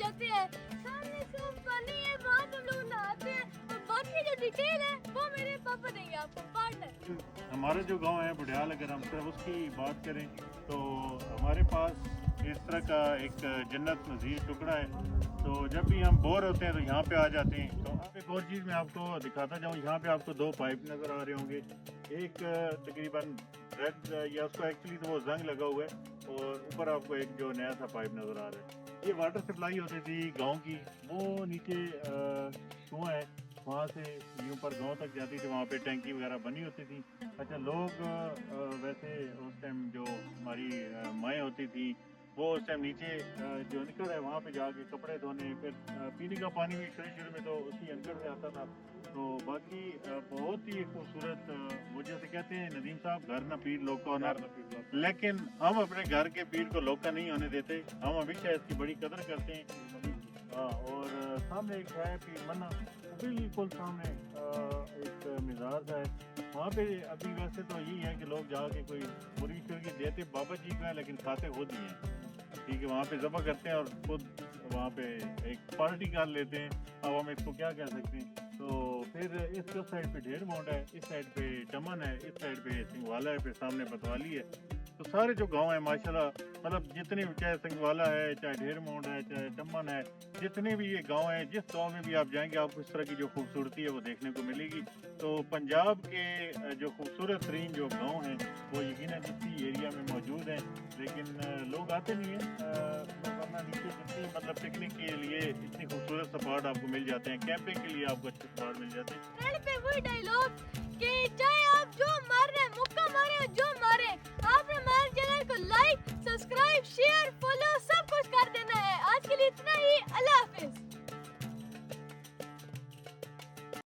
होते हैं, सामने सूप पानी है, वहाँ पे हम लोग नहाते हैं, और बाकी जो डिटेल है वो मेरे पापा देंगे आपको पार्टनर। हमारा जो गांव है बुढ़ियाल, अगर हम सिर्फ उसकी बात करें तो हमारे पास इस तरह का एक जन्नत नज़ीर टुकड़ा है। तो जब भी हम बोर होते हैं तो यहाँ पे आ जाते हैं। तो अब एक और चीज़ मैं आपको दिखाता जाऊँ, यहाँ पे आपको दो पाइप नज़र आ रहे होंगे। एक तकरीबन रेड या उसको एक्चुअली तो वो जंग लगा हुआ है, और ऊपर आपको एक जो नया सा पाइप नज़र आ रहा है। ये वाटर सप्लाई होती थी गाँव की, वो नीचे कुआँ है, वहाँ से यूँ पर गांव तक जाती थी, वहाँ पे टैंकी वगैरह बनी होती थी। अच्छा, लोग वैसे उस टाइम जो हमारी माएँ होती थी वो उस टाइम नीचे जो अंकड़ है वहाँ पे जाके कपड़े धोने, फिर पीने का पानी भी शुरू में तो उसी अंकड़ से आता था। तो बाकी बहुत ही खूबसूरत, वो जैसे कहते हैं नदीम साहब, घर न पीर लोग को ना, लेकिन हम अपने घर के पीर को लोग का नहीं होने देते, हम हमेशा इसकी बड़ी कदर करते हैं। और सामने एक है पीर मन्ना, बिल्कुल सामने एक मिज़ार सा है, वहाँ पे अभी वैसे तो यही है कि लोग जाके कोई मुर्गी शुर्गी देते बाबा जी को है, लेकिन खाते खुद ही हैं। ठीक है, वहाँ पे ज़बह करते हैं और खुद वहाँ पे एक पार्टी कर लेते हैं। अब हम इसको क्या कह सकते हैं। तो फिर इस साइड पे ढेर मोड़ है, इस साइड पे चमन है, इस साइड पे सिंगवाला है, फिर सामने बतवाली है। तो सारे जो गांव है माशाल्लाह, मतलब जितने भी, चाहे सिंगवाला है, चाहे ढेर मोड़ है, चाहे चमन है, जितने भी ये गांव हैं, जिस गांव में भी आप जाएंगे आपको इस तरह की जो खूबसूरती है वो देखने को मिलेगी। तो पंजाब के जो खूबसूरत तरीन जो गांव हैं वो यकीनन इसी एरिया में मौजूद हैं, लेकिन लोग आते नहीं हैं। वरना नीचे जितनी मतलब पिकनिक के लिए इतनी खूबसूरत स्पॉट आपको मिल जाते हैं, कैंपिंग के लिए आपको अच्छे स्पॉट मिल जाते हैं। ट्रेंड पे वही डायलॉग कि चाहे आप जो मार रहे हैं, मुक्का मारे जो मारे, आपने हमारे चैनल को लाइक, सब्सक्राइब, शेयर, फॉलो सब कुछ कर देना है। आज के लिए इतना ही।